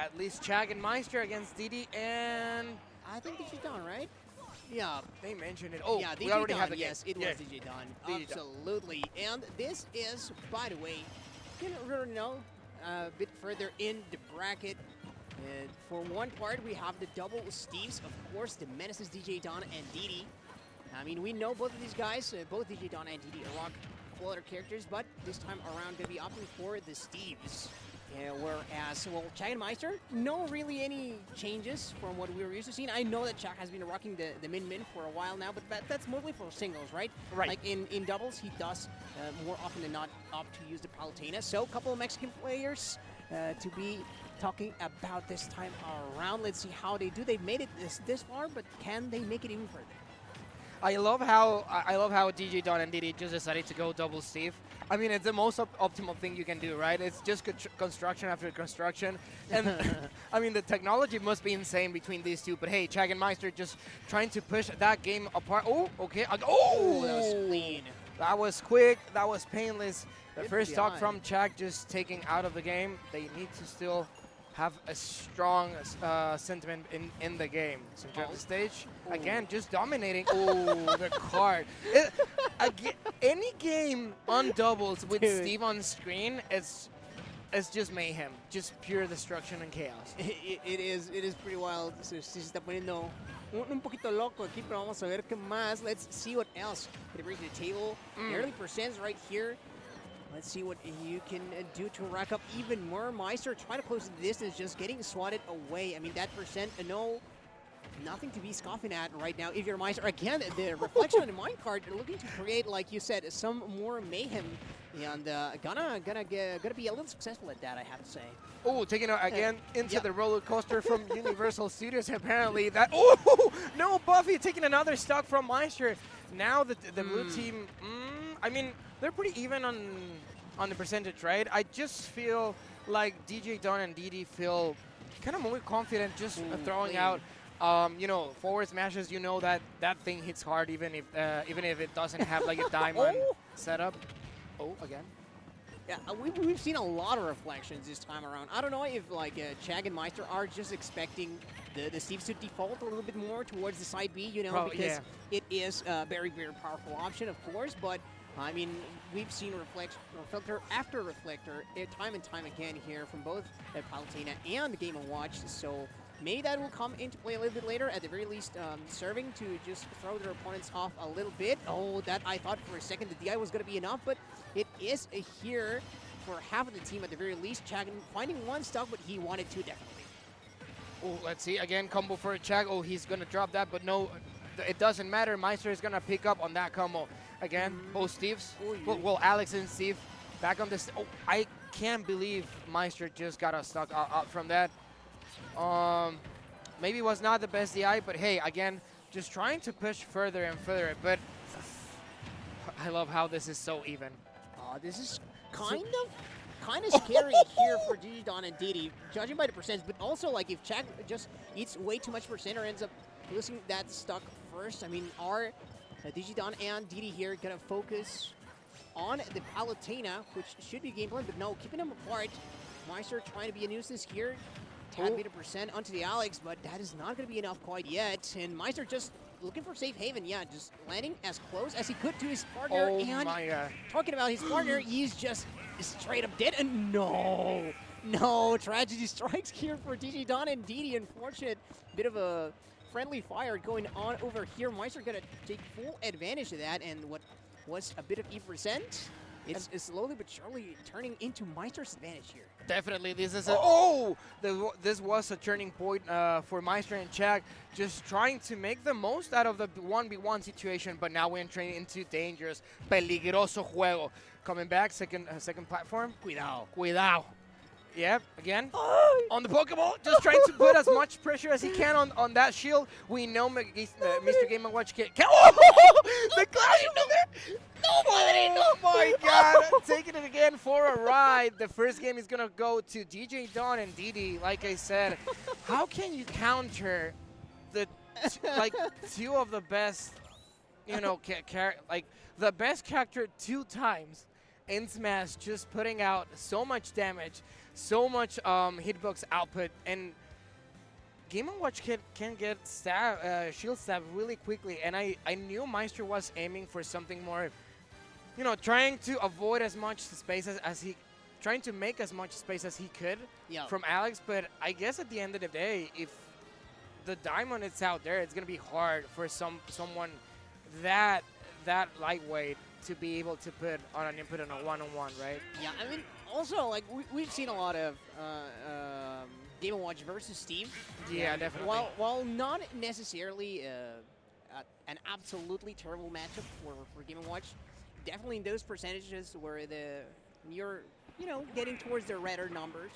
at least Chag and Maister against DDee and I think DJDon, right? yeah, they mentioned it. Oh, yeah, we already have the yes, game. it was DJDon. DJDon. Absolutely. And this is, by the way, you know, a bit further in the bracket. For one part, we have the double Steves, of course, the menaces DJDon and DDee. I mean, we know both of these guys, both DJDon and DDee are rock quality characters, but this time around, going to be opting for the Steves. Whereas, well, Chag and Maister, no really any changes from what we were used to seeing. I know that Chag has been rocking the min-min for a while now, but that's mostly for singles, right? Right. Like in doubles, he does more often than not opt to use the Palutena. So a couple of Mexican players to be talking about this time around. Let's see how they do. They've made it this far, but can they make it even further? I love how DJDon and DDee just decided to go double Steve. I mean, it's the most optimal thing you can do, right? It's just construction after construction, and I mean the technology must be insane between these two. But hey, Chag and Maister just trying to push that game apart. Oh, okay. Oh, that was clean. That was quick. That was painless. The Good first stock behind. from Chag just taking out of the game. They need to still have a strong sentiment in the game. Center of the stage. Ooh. Again, just dominating. Oh, the card. Any game on doubles with Dude. Steve on screen, it's just mayhem. Just pure destruction and chaos. It is pretty wild. Se está poniendo un poquito loco aquí, pero vamos a ver qué más. Let's see what else they bring to the table. The early percents right here. Let's see what you can do to rack up even more. Maister trying to close the distance, just getting swatted away. I mean, that percent, no, nothing to be scoffing at right now. If you're Maister, again, the reflection on the minecart, looking to create, like you said, some more mayhem. And gonna be a little successful at that, I have to say. Oh, taking out again into yep. the roller coaster from Universal Studios. Apparently that. Oh no, Buffy taking another stock from Maister. Now the blue team. I mean, they're pretty even on the percentage, right? I just feel like DJDon and DDee feel kind of more confident just throwing out. You know, forward smashes. You know that thing hits hard even if it doesn't have like a diamond setup. Oh, again. Yeah, we've seen a lot of reflections this time around. I don't know if like Chag and Maister are just expecting the Steves to default a little bit more towards the side B, you know, because it is a very, very powerful option, of course. But I mean, we've seen reflector after reflector time and time again here from both Palutena and the Game & Watch. So maybe that will come into play a little bit later. At the very least, serving to just throw their opponents off a little bit. Oh, that I thought for a second the DI was going to be enough, but it is here for half of the team at the very least. Chag finding one stock, but he wanted to definitely. Oh, let's see. Again, combo for Chag. Oh, he's going to drop that, but no, it doesn't matter. Maister is going to pick up on that combo. Again, both Steves. Well, Alex and Steve back on this. Oh, I can't believe Maister just got a stock out from that. Maybe it was not the best DI, but hey, again, just trying to push further and further. But I love how this is so even. This is kind of scary here for DJDon and DDee, judging by the percents, but also like if Chag just eats way too much percent or ends up losing that stock first. I mean, are DJDon and DDee here gonna focus on the Palutena, which should be game plan, but no, keeping them apart. Maister trying to be a nuisance here. Tad bit of percent onto the Alex, but that is not going to be enough quite yet. And Maister just looking for safe haven. Yeah, just landing as close as he could to his partner. Oh and my God. Talking about his partner, he's just straight up dead. And no, tragedy strikes here for DJDon and DDee. Unfortunate bit of a friendly fire going on over here. Maister going to take full advantage of that. And what was a bit of E%, it's slowly but surely turning into Maister's advantage here. Definitely, this is this was a turning point for Maister and Chag, just trying to make the most out of the 1v1 situation, but now we're entering into dangerous, peligroso juego. Coming back, second platform. Cuidado. Yep, again, on the Pokeball, just trying to put as much pressure as he can on that shield. We know Mr. Game & Watch can the clash over there. Oh my God, taking it again for a ride. The first game is going to go to DJDon and DDee. Like I said, how can you counter the two of the best, you know, like the best character 2 times in Smash, just putting out so much damage so much hitbox output, and Game & Watch can get shield stab really quickly, and I knew Maister was aiming for something more, trying to avoid as much space as he, trying to make as much space as he could from Alex, but I guess at the end of the day, if the diamond is out there, it's going to be hard for someone that lightweight to be able to put on an input on a one-on-one, right? Yeah, I mean, also, like, we've seen a lot of Game & Watch versus Steve. Yeah, definitely. While not necessarily an absolutely terrible matchup for Game & Watch, definitely in those percentages where you're getting towards the redder numbers,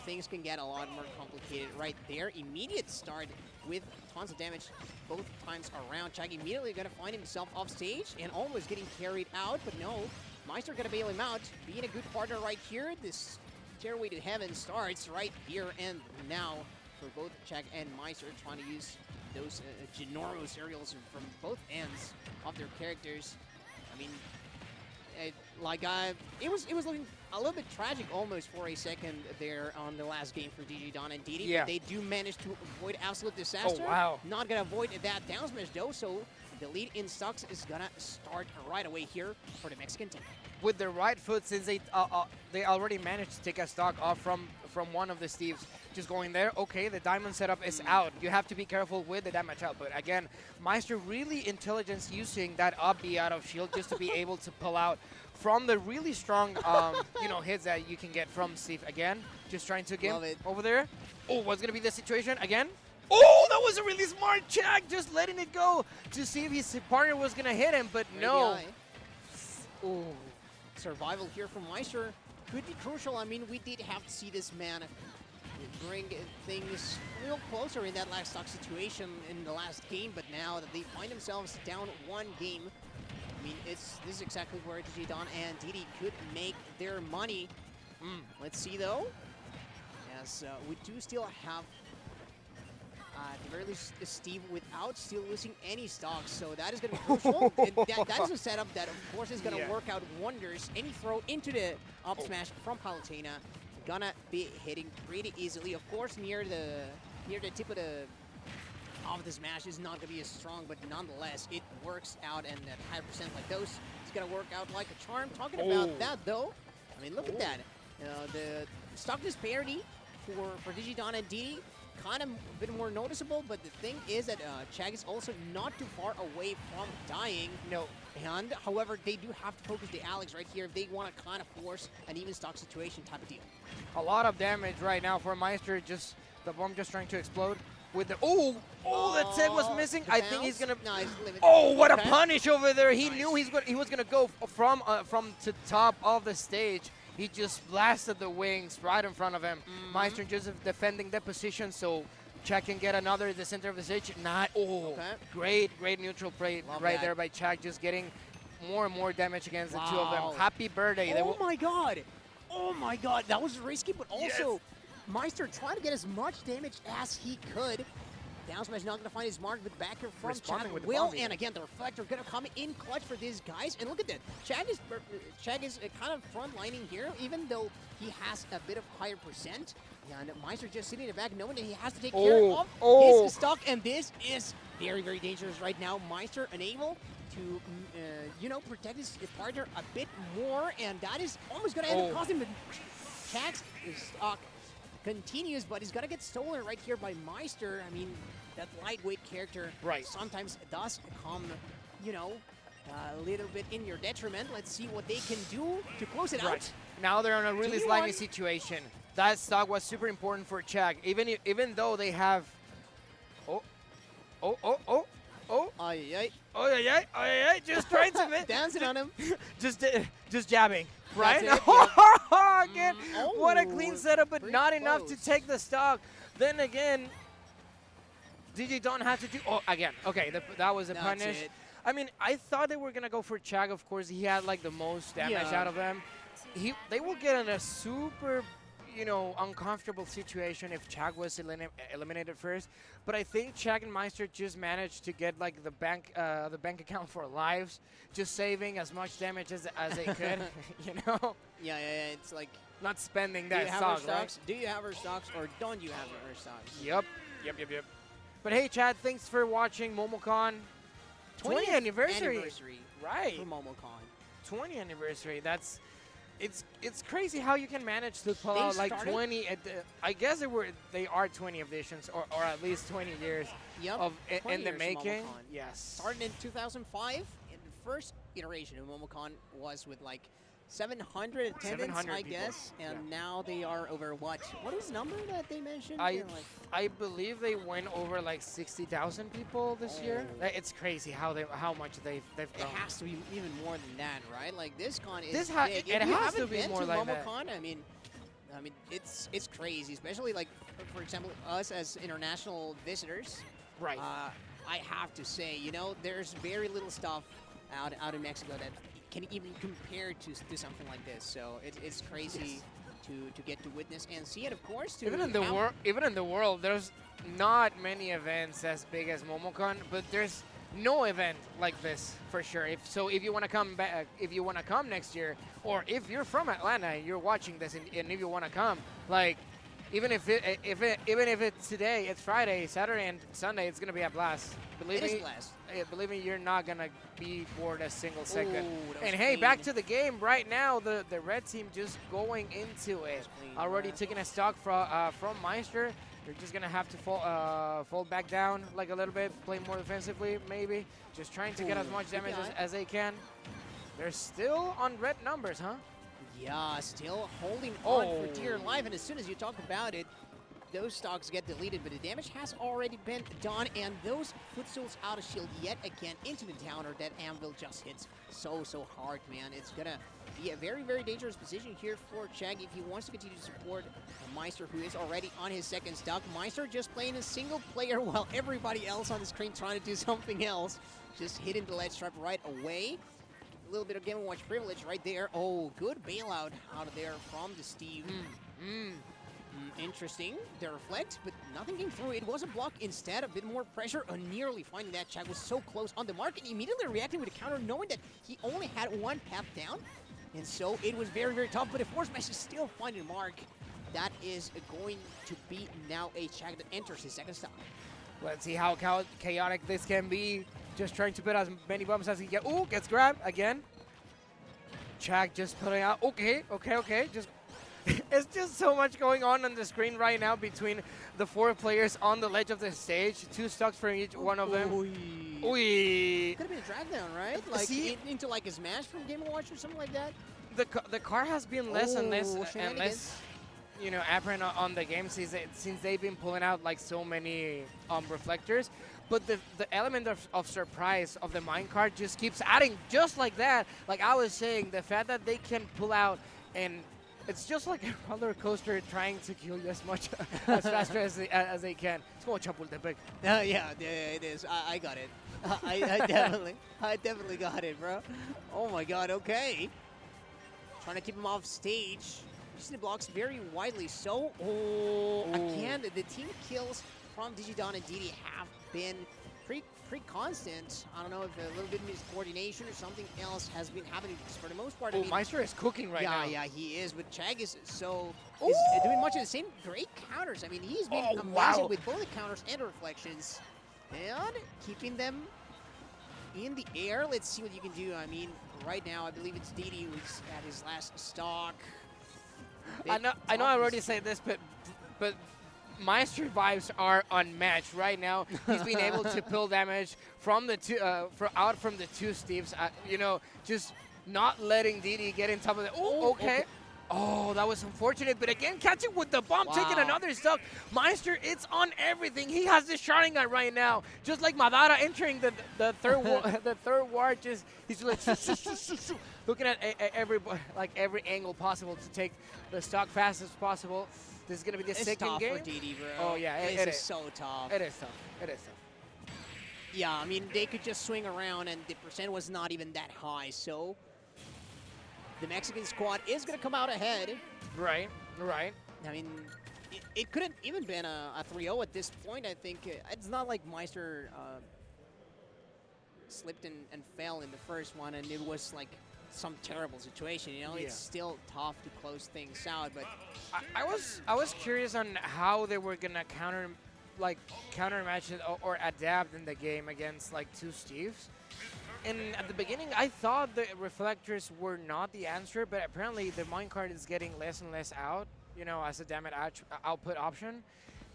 things can get a lot more complicated right there. Immediate start with tons of damage both times around. Chag immediately going to find himself off stage and almost getting carried out, but no, Maister going to bail him out. Being a good partner right here, this Stairway to Heaven starts right here and now for both Chag and Maister, trying to use those ginormous aerials from both ends of their characters. I mean, it was looking a little bit tragic almost for a second there on the last game for DJDon and DDee. Yeah. They do manage to avoid absolute disaster. Oh, wow. Not going to avoid that down smash though, so the lead in stocks is going to start right away here for the Mexican team. With the right foot, since they already managed to take a stock off from one of the Steves, just going there, okay, the diamond setup is out. You have to be careful with the damage output. Again, Maister really intelligence using that up B out of shield just to be able to pull out from the really strong hits that you can get from Steve. Again, just trying to get over there. Oh, what's going to be the situation again? Oh, that was a really smart check, just letting it go to see if his partner was going to hit him, but no. Oh, survival here from Maister could be crucial. I mean, we did have to see this man bring things a little closer in that last stock situation in the last game, but now that they find themselves down one game, I mean, this is exactly where DJDon and DDee could make their money. Let's see, though, as we do still have at the very least Steve without still losing any stocks, so that is going to be crucial. That is a setup that, of course, is going to work out wonders. Any throw into the up smash from Palutena gonna be hitting pretty easily. Of course, near the tip of the smash is not going to be as strong, but nonetheless, it works out, and at high percent like those, it's going to work out like a charm. Talking about that, though, I mean, look at that. The stock disparity for DJDon and DDee, kind of a bit more noticeable, but the thing is that Chag is also not too far away from dying. No. And, however, they do have to focus the Alex right here if they want to kind of force an even stock situation type of deal. A lot of damage right now for Maister, just the bomb just trying to explode. With the the tech was missing. I think he's gonna. No, he's what a punish over there! He knew he was gonna go from to top of the stage. He just blasted the wings right in front of him. Maister just defending the position, so Chag can get another at the center of the stage. Great neutral play right there by Chag, just getting more and more damage against the two of them. Happy birthday! Oh my god! Oh my god! That was risky, but also Maister trying to get as much damage as he could. Down smash not going to find his mark, but back here from Chag will, and again, the reflector going to come in clutch for these guys. And look at that. Chag is kind of front-lining here, even though he has a bit of higher percent. And Maister just sitting in the back, knowing that he has to take care of his stock, and this is very, very dangerous right now. Maister unable to, protect his partner a bit more, and that is almost going to end up costing him. Chag's stock continues, but he's gonna get stolen right here by Maister. I mean, that lightweight character sometimes does come, a little bit in your detriment. Let's see what they can do to close it out. Now they're in a really slimy situation. That stock was super important for Chag, even though they have. Just trying to dancing on him. just jabbing. Right? Again, what a clean setup, but not enough to take the stock. Then again, DJDon had to do... again. Okay, that was a punish. I mean, I thought they were going to go for Chag, of course. He had, like, the most damage out of them. They will get in a super, uncomfortable situation if Chag was eliminated first. But I think Chag and Maister just managed to get, like, the bank account for lives, just saving as much damage as they could, Yeah, it's like... not spending Do you that have our stock, right? stocks? Do you have our stocks or don't you have our stocks? Yep. But hey, Chad, thanks for watching MomoCon. 20th anniversary. Right. For MomoCon. 20th anniversary. It's crazy how you can manage to pull They out like started- 20. I guess they are 20 editions or at least 20 years Yep. of 20 in the years of making. MomoCon. Yes. Started in 2005, and the first iteration of MomoCon was with like 700 attendants, 700 I people. guess, and Yeah. now they are over what? What was the number that they mentioned? I They're like, I believe they went over like 60,000 people this year. Oh. It's crazy how much they've it grown. has to be even more than that, right? Like this con is This big. it If you has to haven't be been more to like that. MomoCon, I mean, it's crazy, especially like for example us as international visitors. Right. I have to say, you know, there's very little stuff out in Mexico that can even compare to something like this. So it's crazy to get to witness and see it, of course. To Even in the world, there's not many events as big as MomoCon, but there's no event like this for sure. If you want to come back, if you want to come next year, or if you're from Atlanta and you're watching this, and if you want to come, like even if it's today, it's Friday, Saturday, and Sunday, it's gonna be a blast. Believe It is me, a blast. believe me, you're not gonna be bored a single second. Ooh, that was And hey, back clean. to the game right now. The red team just going into it, clean, already yeah. taking a stock from Maister. They're just gonna have to fall back down like a little bit, play more defensively, maybe. Just trying to get as Ooh, much good damage guy. as they can. They're still on red numbers, huh? Yeah, still holding on for dear Oh. life. And as soon as you talk about it, those stocks get deleted, but the damage has already been done, and those footstools out of shield yet again into the downer. That anvil just hits so hard, man. It's gonna be a very, very dangerous position here for Chag if he wants to continue to support Maister, who is already on his second stock. Maister just playing a single player while everybody else on the screen trying to do something else. Just hitting the ledge trap right away. A little bit of Game & Watch privilege right there. Oh, good bailout out of there from the Steve. Interesting. The reflect, but nothing came through. It was a block instead. A bit more pressure on nearly finding that. Chag was so close on the mark and immediately reacting with a counter, knowing that he only had one path down. And so it was very, very tough. But if Force Mesh is still finding Mark, that is going to be now a Chag that enters his second stop. Let's see how chaotic this can be. Just trying to put as many bumps as he can. Ooh, gets grabbed again. Chag just putting out. Okay. Just it's just so much going on the screen right now between the four players on the ledge of the stage. 2 stocks for each one of them. Ooh. Could have been a drag down, right? Like See? into like a smash from Game & Watch or something like that. The car has been less and less Shenanigans. apparent on the game since they've been pulling out like so many reflectors. But the element of surprise of the minecart just keeps adding just like that. Like I was saying, the fact that they can pull out and it's just like a roller coaster trying to kill you as much as faster as they can. It's como Chapultepec. Yeah, it is. I got it. I definitely got it, bro. Oh my god, okay. Trying to keep him off stage. Using the blocks very widely. So, again, the team kills from DJDon and DDee have been pretty constant. I don't know if a little bit of miscoordination or something else has been happening. Because for the most part, I mean, Maister is cooking right now. Yeah, he is. But Chag is doing much of the same. Great counters. I mean, he's been amazing with both the counters and the reflections. And keeping them in the air. Let's see what you can do. I mean, right now, I believe it's DDee who's at his last stock. I know I already said this, but Maister vibes are unmatched right now. He's been able to pull damage from the two, from the 2 Steves. Just not letting DDee get in top of it. Oh, okay. Oh, that was unfortunate. But again, catching with the bomb, taking another stock. Maister, it's on everything. He has the sharding gun right now, just like Madara entering the third ward. Just he's like looking at every angle possible to take the stock fast as possible. This is going to be the second game. It's tough for DDee, bro. Oh, yeah. It is so tough. It is tough. Yeah, I mean, they could just swing around, and the percent was not even that high. So the Mexican squad is going to come out ahead. Right. I mean, it could have even been a 3-0 at this point. I think it's not like Maister slipped and fell in the first one, and it was like some terrible situation. You know, Yeah. it's still tough to close things out. But I was curious on how they were gonna counter match it or adapt in the game against like two Steves. And at the beginning, I thought the reflectors were not the answer, but apparently the minecart is getting less and less out, you know, as a damage output option.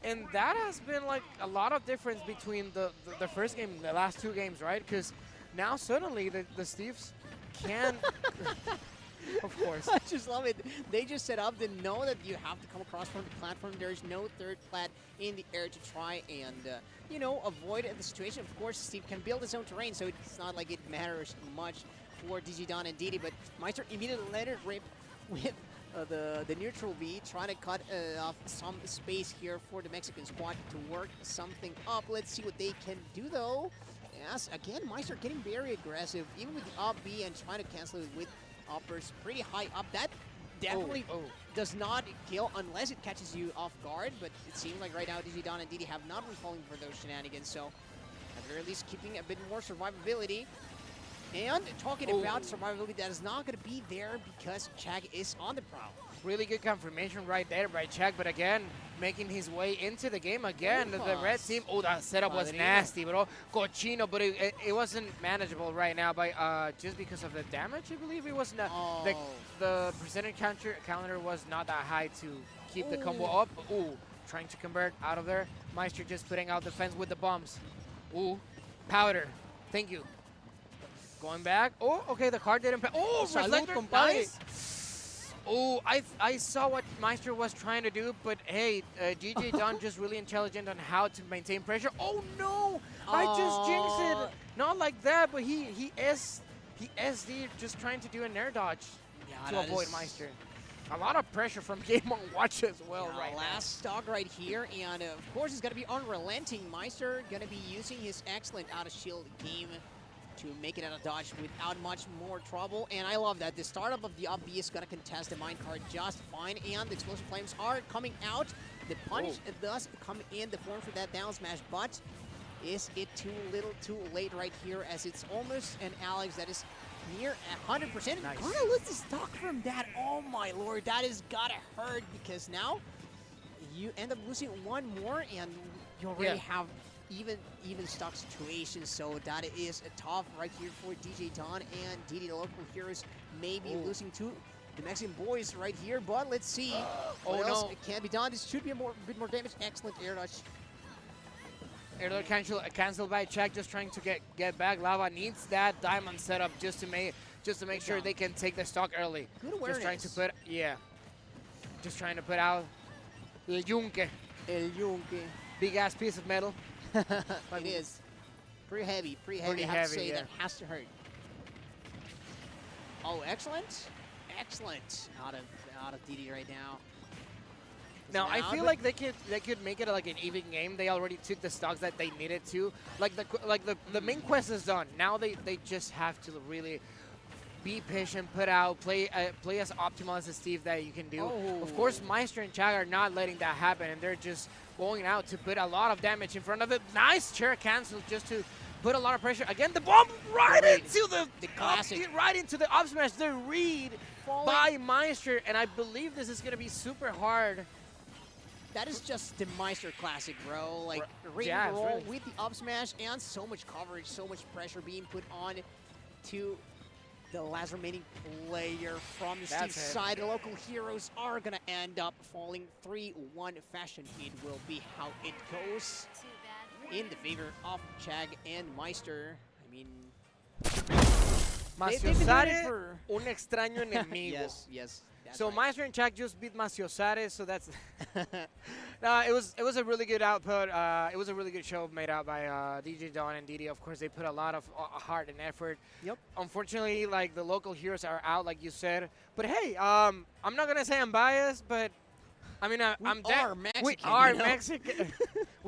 And that has been like a lot of difference between the first game, the last two games, right? Because now suddenly the Steves can, of course. I just love it. They just set up. They know that you have to come across from the platform. There's no third plat in the air to try and, you know, avoid the situation. Of course, Steve can build his own terrain, so it's not like it matters much for DJDon and DDee. But Maister immediately let it rip with the neutral V, trying to cut off some space here for the Mexican squad to work something up. Let's see what they can do, though. Yes, again, Maister getting very aggressive, even with the up B and trying to cancel it with uppers pretty high up. That definitely does not kill unless it catches you off guard, but it seems like right now DJDon and DDee have not been falling for those shenanigans, so at the very least keeping a bit more survivability. And talking about survivability, that is not going to be there because Chag is on the prowl. Really good confirmation right there by Chag, but again, making his way into the game again. The red team, that setup was nasty, bro. Cochino, but it wasn't manageable right now by just because of the damage, I believe. It wasn't the percentage counter was not that high to keep the combo up. Trying to convert out of there. Maister just putting out the fence with the bombs. Powder. Thank you. Going back. Okay, the card didn't pass. Reflector, nice. I saw what Maister was trying to do, but hey, DJDon just really intelligent on how to maintain pressure. Oh no! I just jinxed it. Not like that, but he SD just trying to do an air dodge to avoid Maister. A lot of pressure from Game On Watch as well right now. Last stock right here, and of course it's going to be unrelenting. Maister going to be using his excellent out-of-shield game to make it out of dodge without much more trouble. And I love that. The startup of the up B is going to contest the minecart just fine, and the explosive flames are coming out. The punish does come in the form for that down smash, but is it too little too late right here, as it's almost an Alex that is near 100%. Nice. Gonna lose the stock from that. Oh my lord, that is gotta hurt, because now you end up losing one more and you already have even stock situation, so that is a tough right here for DJDon and DDee, the local heroes, maybe losing to the Mexican boys right here, but let's see what else can be done. This should be a bit more damage. Excellent air dodge. Air dodge canceled by Chag, just trying to get back. Lava needs that diamond setup just to make sure they can take the stock early. Good awareness. Just trying to put out El Yunque. Big ass piece of metal. It is. Pretty heavy, I have to say, that has to hurt. Oh, excellent. Excellent. Out of DDee right now. Now I feel like they could make it like an even game. They already took the stocks that they needed to. Like the main quest is done. Now they just have to really be patient, play as optimal as Steve that you can do. Of course, Maister and Chag are not letting that happen, and they're just going out to put a lot of damage in front of it. Nice chair cancel just to put a lot of pressure. Again, the bomb into the classic, right into the up smash. The read by Maister, and I believe this is going to be super hard. That is just the Maister classic, bro. Like, read and roll with the up smash, and so much coverage, so much pressure being put on to the last remaining player from the Steve's side. The local heroes are going to end up falling 3-1 fashion. It will be how it goes in the favor of Chag and Maister. I mean, Maciosare, un extraño enemigo. Yes. So right. Maister and Chag just beat Maciosare, so that's it was a really good output. It was a really good show made out by DJDon and DDee. Of course, they put a lot of heart and effort. Yep. Unfortunately, like the local heroes are out, like you said. But hey, I'm not gonna say I'm biased, but I mean we are Mexican.